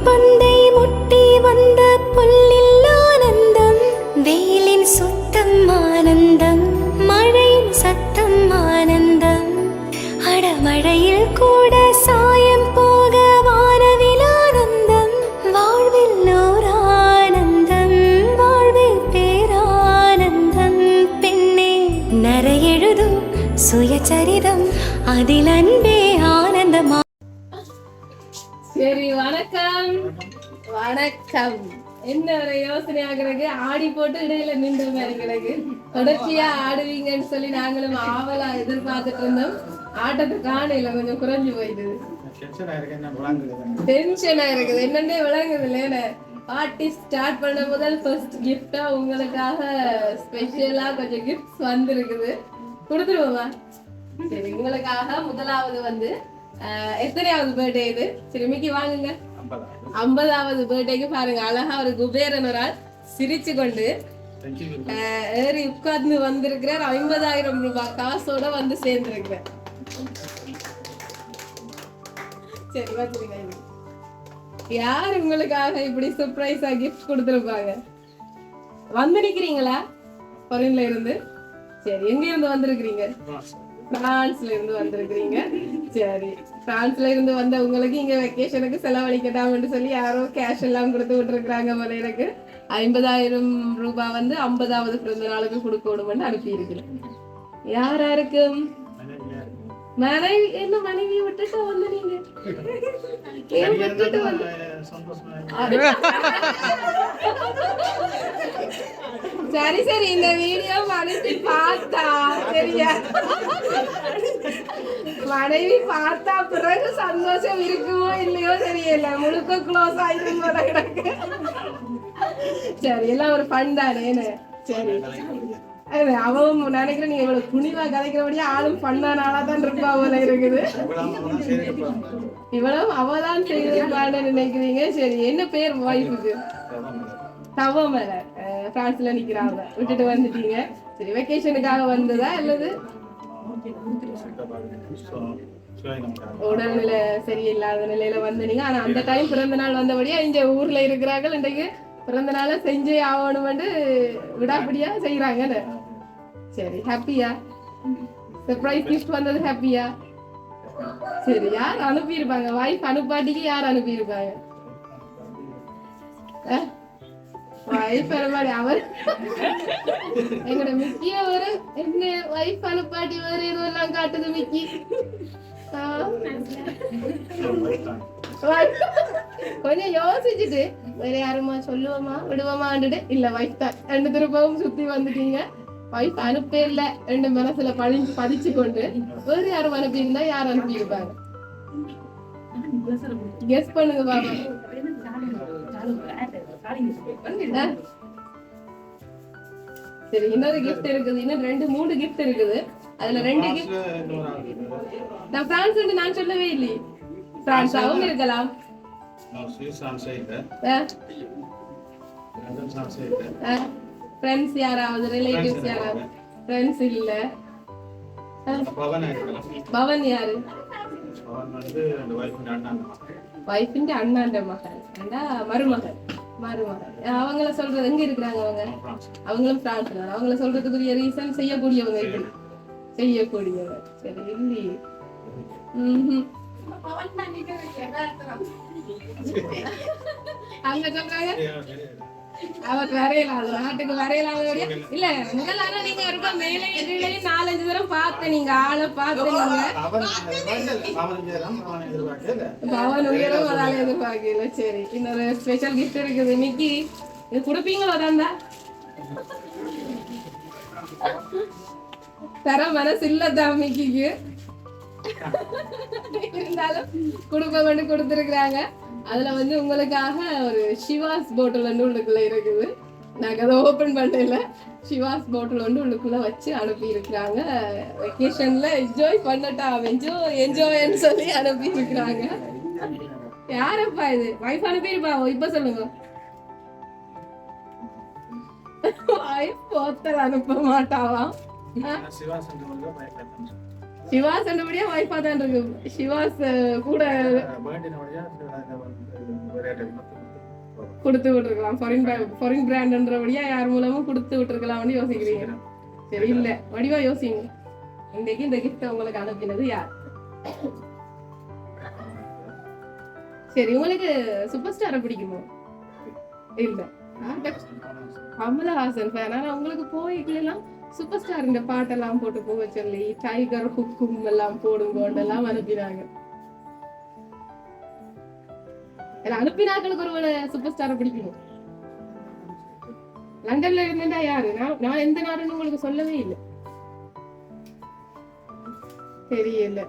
பந்தை முட்டி வந்த புல்லில் ஆனந்தம், வெயிலின் சுத்தம் ஆனந்தம், மழையின் சத்தம் ஆனந்தம், அடமழையில் கூட சாயம் போக வானவில் ஆனந்தம், வாழ்வில் ஓர் ஆனந்தம், வாழ்வில் பேரானந்தம். பெண்ணே நரையெழுதும் சுயசரிதம், அதில் அன்பே ஆனந்தமா. சரி, வணக்கம். வணக்கம். என்ன ஒரு யோசனையா கிடக்கு, ஆடி போட்டு இடையில நின்ற மாதிரி கிடக்கு. தொடர்ச்சியா ஆடுவீங்கன்னு சொல்லி நாங்களும் ஆவலா எதிர்பார்த்துட்டு இருந்தோம். ஆட்டத்தை காணையில கொஞ்சம் குறைஞ்சு போயிடுது. டென்ஷனா இருக்குது, என்னன்னே விளங்குது இல்லையா. பார்ட்டி ஸ்டார்ட் பண்ண முதல் ஃபர்ஸ்ட் கிஃப்டா உங்களுக்காக ஸ்பெஷலா கொஞ்சம் கிஃப்ட்ஸ் வந்திருக்குது. கொடுத்துருவோமா? சரி, உங்களுக்காக முதலாவது வந்து எத்தனையாவது பர்த்டே இது? சரி மிக்கி வாங்குங்க. 50வது பர்த்டேக்கு பாருங்க, அழகா ஒரு குபேரன் ஒரு ஆள் சிரிச்சு கொண்டு ஏறி உட்கார்ந்து வந்திருக்கிறார். 50,000 ரூபாய் காசோட வந்து சேர்ந்திருக்கிறார். சரி வச்சுருங்க. யார் உங்களுக்காக இப்படி சர்ப்ரைஸா கிஃப்ட் கொடுத்துருப்பாங்க? வந்து நிக்கிறீங்களா ஃபாரின்ல இருந்து? சரி, எங்க இருந்து வந்திருக்கிறீங்க? பிரான்ஸ்ல இருந்து வந்திருக்கிறீங்க. சரி, பிரான்ஸ்ல இருந்து வந்த உங்களுக்கு இங்க வெக்கேஷனுக்கு செலவழிக்கட்டாம்னு சொல்லி யாரோ கேஷ் எல்லாம் கொடுத்து விட்டுருக்காங்க போல. எனக்கு 50,000 ரூபாய் வந்து 50வது பிறந்த நாளுக்கு கொடுக்கணும்னு அனுப்பி இருக்கிறேன். யாராருக்கும்? மனைவி. என்ன மனைவியை விட்டுட்டு வந்து நீங்க சரி சரி, இந்த வீடியோ மனைவி பார்த்தா சரியா, மனைவி பார்த்தா பிறகு சந்தோஷம் இருக்குமோ இல்லையோ தெரியல, முழுக்க க்ளோஸ் ஆயிடும் போல கிடக்கு. சரி, எல்லாம் ஒரு ஃபன் தானே. சரி, அவன் நினைக்கிறேன் நீங்க இவ்வளவு துணிவா கதைக்கிறபடியா ஆளும் பண்ணான ஆளா தான் இருப்பா போல இருக்குது. இவ்வளவு அவதான் செய்திருப்பான்னு நினைக்கிறீங்க. சரி, என்ன பேர் வாய்ப்புக்கு? தவமல பிரான்ஸ்ல நிக்கிறாங்க, விட்டுட்டு வந்துட்டீங்க. சரி, வெக்கேஷனுக்காக வந்ததா அல்லது உடல்நிலை சரியில்லாத நிலையில வந்தீங்க? ஆனா அந்த டைம் பிறந்த நாள் வந்தபடியா இங்க ஊர்ல இருக்கிறார்கள். இன்றைக்கு பிறந்த நாள செஞ்சே ஆகணும்னு விடாப்படியா செய்யறாங்க. சரி, ஹாப்பியா? சர்ப்ரைஸ் கிஃப்ட் வந்தது ஹாப்பியா? சரி, யார் அனுப்பியிருப்பாங்க? வைஃப் அனுப்பாட்டிக்கு யார் அனுப்பியிருப்பாங்க? வைஃப் அனுப்பாடி அவர் எங்கட மிக்கிய ஒரு என்ன வைஃப் அனுப்பாட்டி வேற ஏதோ எல்லாம் காட்டுது மிக்கி. கொஞ்சம் யோசிச்சுட்டு வேற யாருமா சொல்லுவோமா விடுவோமான்ட்டு இல்ல வைஃப் தான் 2 திருப்பவும் சுத்தி வந்துட்டீங்க. வைஃப் அனுப்பே இல்ல ரெண்டு மனசுல பதிச்சு கொண்டு வேற யாரும் அனுப்பியிருந்தா யார் அனுப்பியிருப்பாங்க? கெஸ் பண்ணுங்க பாபா. சரி, இன்னொரு கிஃப்ட் இருக்குது, இன்னும் 2-3 கிஃப்ட் இருக்குது. அதுல 2 கிஃப்ட் நான் பிரான்ஸ் நான் சொல்லவே இல்லையே. பிரான்ஸ் அவங்க இருக்கலாம். ஃப்ரெண்ட்ஸ் யாராவது, ரிலேட்டிவ்ஸ் யாராவது? ஃப்ரெண்ட்ஸ் இல்ல. பவன் யாரு? வைஃபின் அண்ணாண்ட மகன், மருமகன். அவங்கள சொல்றது எங்க இருக்கிறாங்க? அவங்களும் பிரான்ஸ்ல. அவங்கள சொல்றதுக்குரிய ரீசன் செய்யக்கூடியவங்க, இப்படி செய்யக்கூடியவங்க. சரி, இல்லையே. அங்க சொல்றாங்க அவர் வரையலாது, நாட்டுக்கு வரையலாதபடியா இல்ல. முதல்ல நீங்க இருக்க மேலே 4-5 தடவை பார்த்து நீங்க ஆளை பார்த்து பவன் உயரம் அதால எதிர்பார்க்கல. சரி, இன்னொரு ஸ்பெஷல் கிஃப்ட் இருக்குது. மிக்கி, இது கொடுப்பீங்களோ? தாண்டா தர மனசு இல்லதான் மிக்கிக்கு, இருந்தாலும் கொடுப்ப கொடுத்துருக்குறாங்க. அதுல வந்து உங்களுக்காக ஒரு சிவாஸ் போட்டில் வந்து உள்ளுக்குள்ள இருக்குது. நாங்க அதை ஓபன் பண்ணல. சிவாஸ் போட்டில் வந்து உள்ளுக்குள்ள வச்சு அனுப்பி இருக்கிறாங்க. வெக்கேஷன்ல என்ஜாய் பண்ணட்டாம், என்ஜாய்ன்னு சொல்லி அனுப்பி இருக்கிறாங்க. யாரப்பா இது? வைஃப் அனுப்பியிருப்பா? இப்ப சொல்லுங்க. வைஃப் போத்தல் அனுப்ப மாட்டாவா? சிவாஸ் என்றபடியா வைஃபா தான் இருக்கு. சிவாஸ் கூட கொடுத்து விட்டுருக்கலாம். ஃபாரின் பிராண்ட்ன்றபடியா யார் மூலமும் கொடுத்து விட்டுருக்கலாம்னு யோசிக்கிறீங்க. சரி இல்ல வடிவா யோசிங்க. இன்னைக்கு இந்த கிஃப்ட் உங்களுக்கு அனுப்பினது யார்? சரி உங்களுக்கு சூப்பர் ஸ்டாரை பிடிக்குமோ? இல்ல கமலஹாசன் ஃபேன். ஆனா உங்களுக்கு போய்க்கலாம் சூப்பர் ஸ்டார் இந்த பாட்டெல்லாம் போட்டு போக சொல்லி டைகர் ஹுக்கும் எல்லாம் போடுங்கோண்டெல்லாம் அனுப்பினாங்க. அனுப்பினாக்களுக்கு ஒரு சூப்பர் ஸ்டாரை பிடிக்கணும். லண்டன்ல இருந்தா யாரு? நான் எந்த நாடுன்னு உங்களுக்கு சொல்லவே இல்லை. தெரியல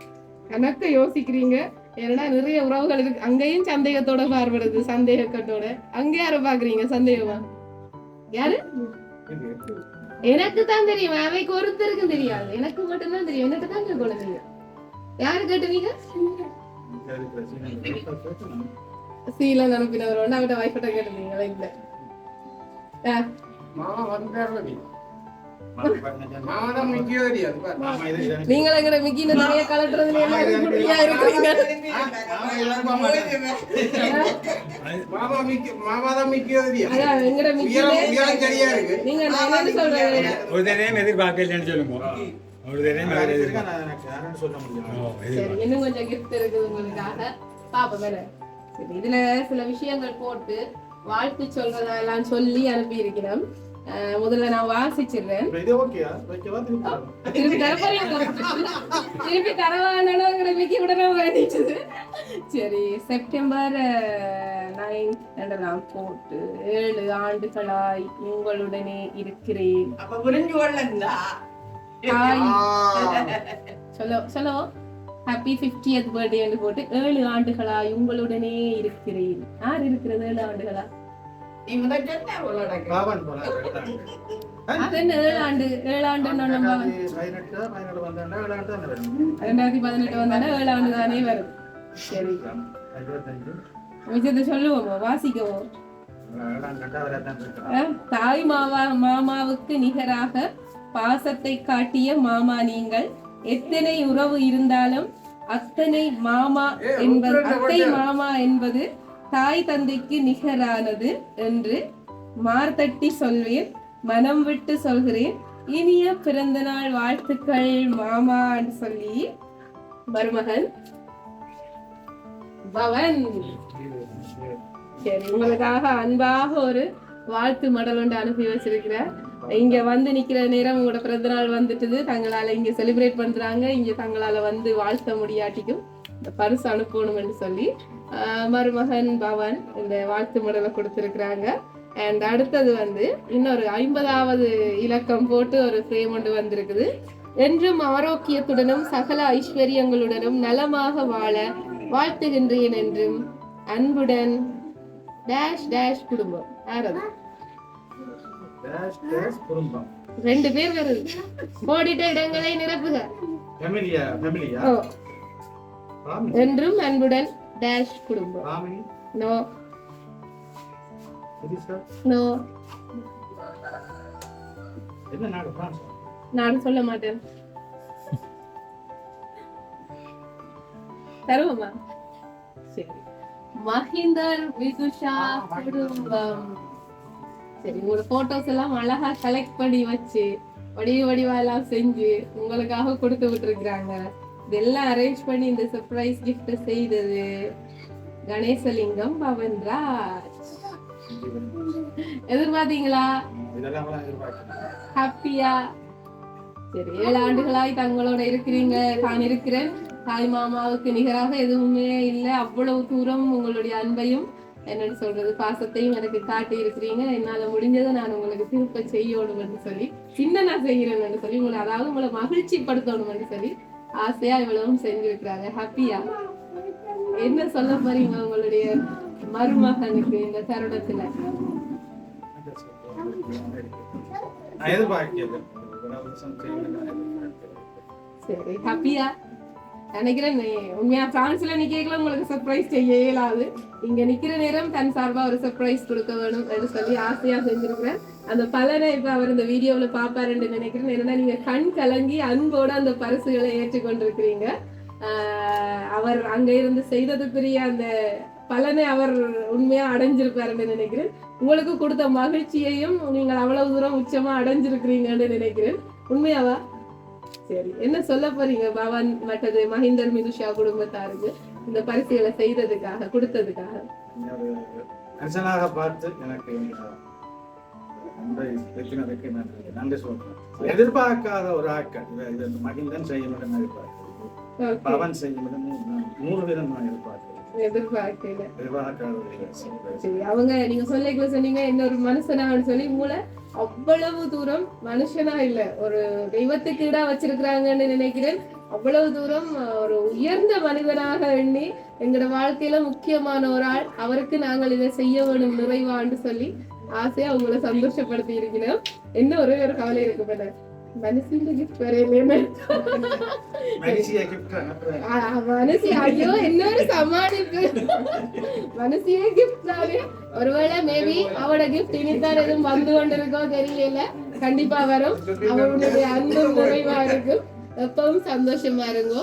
எனக்கு யோசிக்கிறீங்க. ஏன்னா நிறைய உறவுகள் இருக்கு. அங்கேயும் சந்தேகத்தோட பார்வைடுது. சந்தேகத்தோட அங்க யார பாக்குறீங்க? சந்தேகமா யாரு? எனக்கு தான் தெரியும். அவைக்கு ஒருத்தருக்கும் தெரியாது. எனக்கு மட்டும்தான் தெரியும். எனக்கு தான் குழந்தைங்க. யாரு கேட்டுவீங்க? சீல அனுப்பினவரோட அவட்ட வைஃப்ட்ட கேட்டுவீங்களா? இல்ல நீங்கள எங்கட மிக்கின நிறைய கலட்டுறதுல எல்லாம் குட்டியா இருக்கீங்க. எங்கட மிக்கின நீங்க என்ன சொல்றீங்க? ஒரு தடவை எதிர்பார்க்கலன்னு சொல்லுங்க. ஒரு தடவை சரி இன்னும் கொஞ்சம் கிஃப்ட் இருக்குது உங்களுக்காக. பாப்பா வேற. சரி இதுல சில விஷயங்கள் போட்டு வாழ்த்து சொல்றதெல்லாம் சொல்லி அனுப்பி இருக்கிறோம். முதல்ல நான் வாசிச்சிடுறேன். திருப்பி தரவானோங்கிற மிக்கி கூட வேண்டிச்சது. சரி செப்டம்பர் 9 நான் போட்டு 7 ஆண்டுகளாய் உங்களுடனே இருக்கிறேன். சொல்லோ ஹாப்பி 50th பர்த்டே என்று போட்டு 7 ஆண்டுகளாய் உங்களுடனே இருக்கிறேன். யார் இருக்கிறது 7 ஆண்டுகளா? அது 7 ஆண்டு 7 ஆண்டு 2018 வந்தானே 7 ஆண்டு தானே வரும். சரி விஷயத்தை சொல்லுவோமோ வாசிக்கவோ? தாய் மாமாவுக்கு நிகராக பாசத்தை காட்டிய மாமா நீங்கள். எத்தனை உறவு இருந்தாலும் அத்தனை மாமா என்பது அத்தை மாமா என்பது தாய் தந்தைக்கு நிகரானது என்று மார்த்தட்டி சொல்வேன். மனம் விட்டு சொல்கிறேன். இனிய பிறந்த நாள் வாழ்த்துக்கள் மாமா சொல்லி மருமகன் பவன். சரி உங்களுக்காக அன்பாக ஒரு வாழ்த்து மடல் ஒன்று அனுப்பி வச்சிருக்கிறேன். இங்க வந்து நிக்கிற நேரம் உங்களோட பிறந்த நாள் வந்துட்டுது. தங்களால இங்க செலிப்ரேட் பண்றாங்க. இங்க தங்களால வந்து வாழ்த்த முடியாட்டிக்கும் இந்த பரிசு அனுப்பணும் என்று சொல்லி மருமகன் பவன் இந்த வாழ்த்து மடலை கொடுத்திருக்கிறாங்க. அண்ட் அடுத்தது வந்து இன்னொரு 50வது இலக்கம் போட்டு ஒரு ஃப்ரேம் ஒன்று வந்திருக்குது. என்றும் ஆரோக்கியத்துடனும் சகல ஐஸ்வர்யங்களுடனும் நலமாக வாழ வாழ்த்துகின்றேன் என்றும் அன்புடன் டேஷ் டேஷ் குடும்பம். யாரது? 2 பேர் வருது. கோடிட்ட இடங்களை நிரப்புக. என்றும் அன்புடன் டேஷ் குடும்பம். நோ நோ நான் சொல்ல மாட்டேன். தருவோமா? சரி மஹிந்தர் விதுஷா குடும்பம். சரி உங்களோட போட்டோஸ் எல்லாம் அழகா கலெக்ட் பண்ணி வச்சு வடிவா எல்லாம் செஞ்சு உங்களுக்காக கொடுத்து விட்டுருக்காங்க. இதெல்லாம் அரேஞ்ச் பண்ணி இந்த சர்ப்ரைஸ் கிஃப்ட் செய்தது கணேசலிங்கம் பவன்ராஜ். எதிர்பார்த்தீங்களா? ஹாப்பியா? சரி 7 ஆண்டுகளாய் தங்களோட இருக்கிறீங்க. நான் இருக்கிறேன். தாய் மாமாவுக்கு நிகராக எதுவுமே இல்லை. அவ்வளவு தூரம் உங்களுடைய அன்பையும் என்னன்னு சொல்றது பாசத்தையும் எனக்கு காட்டி இருக்கிறீங்க. என்னால முடிஞ்சதை நான் உங்களுக்கு திருப்ப செய்யணும்னு சொல்லி சின்ன நான் செய்யறேன்னு சொல்லி உங்களை அதாவது உங்களை மகிழ்ச்சி படுத்தணும்னு சொல்லி ஆசையா இவ்வளவும் செஞ்சிருக்கிறாங்க. ஹாப்பியா? என்ன சொல்ல போறீங்க உங்களுடைய மருமகனுக்கு இந்த தருணத்துல? சரி ஹாப்பியா? நினைக்கிறேன் உண்மையா பிரான்ஸ்ல நிக்கல உங்களுக்கு சர்ப்ரைஸ் செய்ய இயலாது. இங்க நிக்கிற நேரம் தன் சார்பா ஒரு சர்ப்ரைஸ் கொடுக்க வேணும் என்று சொல்லி ஆசையா செஞ்சிருக்கிறேன். அந்த பலனை இப்ப அவர் இந்த வீடியோல பாப்பாருன்னு நினைக்கிறேன். என்னன்னா நீங்க கண் கலங்கி அன்போட அந்த பரிசுகளை ஏற்றுக்கொண்டிருக்கிறீங்க. அவர் அங்க இருந்து செய்ததுக்குரிய அந்த பலனை அவர் உண்மையா அடைஞ்சிருப்பாருன்னு நினைக்கிறேன். உங்களுக்கு கொடுத்த மகிழ்ச்சியையும் நீங்கள் அவ்வளவு தூரம் உச்சமா அடைஞ்சிருக்கிறீங்கன்னு நினைக்கிறேன். உண்மையாவா? சரி, என்ன சொல்ல போறீங்க பவன் மற்றது மஹிந்தர் மிதுஷா குடும்பத்தாருக்கு இந்த பரிசுகளை செய்ததுக்காக கொடுத்ததுக்காக? மனுஷனாக பார்த்து எனக்கு நன்றி சொல்றேன். எதிர்பார்க்காத ஒரு ஆட்கள் இது மகிந்தன் செய்யும் எதிர்பார்க்கிறேன், பவன் செய்யும் 100 விதம் நான் எதிர்பார்க்கிறேன். அவங்க நீங்க சொன்னீங்க இன்னொரு மனுஷனான்னு சொல்லி உங்களை அவ்வளவு தூரம் மனுஷனா இல்ல ஒரு தெய்வத்துக்கு ஈடா வச்சிருக்கிறாங்கன்னு நினைக்கிறேன். அவ்வளவு தூரம் ஒரு உயர்ந்த மனிதனாக எண்ணி எங்களோட வாழ்க்கையில முக்கியமான ஒரு ஆள், அவருக்கு நாங்கள் இதை செய்ய வேணும் நிறைவான்னு சொல்லி ஆசையா உங்களை சந்தோஷப்படுத்தி இருக்கிறோம். என்ன ஒரே ஒரு கவலை இருக்கு மேல மனசில கிஃப்ட் வரையில மனசி ஐயோ இன்னொரு சமாளிப்பு மனசியே கிஃப்ட் தானே. ஒருவேளை மேபி அவட கிஃப்ட் இனித்தான் எதுவும் வந்து கொண்டிருக்கோ தெரியல. கண்டிப்பா வரும். அவருடைய அன்பு நிறைவா இருக்கும். எப்பவும் சந்தோஷமா இருங்கோ.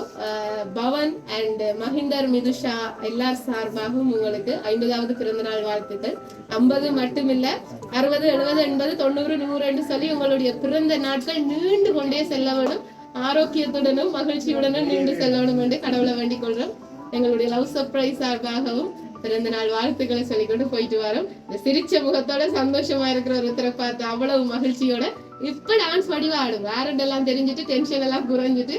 பவன் அண்ட் மஹிந்தர் மிதுஷா எல்லார் சார்பாகவும் உங்களுக்கு 50வது பிறந்த நாள் வாழ்த்துக்கள். 50 மட்டுமில்ல 60, 70, 80, 90, 100 என்று சொல்லி உங்களுடைய பிறந்த நாட்கள் நீண்டு கொண்டே செல்ல வேணும். ஆரோக்கியத்துடனும் மகிழ்ச்சியுடனும் நீண்டு செல்ல வேணும் என்று கடவுளை வேண்டிக் கொள்றோம். எங்களுடைய லவ் சர்ப்ரைஸ் சார்பாகவும் பிறந்த நாள் வாழ்த்துக்களை சொல்லிக்கொண்டு போயிட்டு வரோம். இந்த சிரிச்ச முகத்தோட சந்தோஷமா இருக்கிற ஒருத்தரை பார்த்து அவ்வளவு மகிழ்ச்சியோட இப்ப டான்ஸ் வடிவா ஆடும். வேறெல்லாம் தெரிஞ்சுட்டு டென்ஷன் எல்லாம் குறைஞ்சிட்டு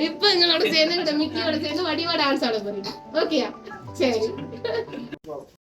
இப்ப எங்களோட சேர்ந்து மிக்கியோட சேர்ந்து வடிவா டான்ஸ் ஆட போறீங்க. ஓகேயா? சரி.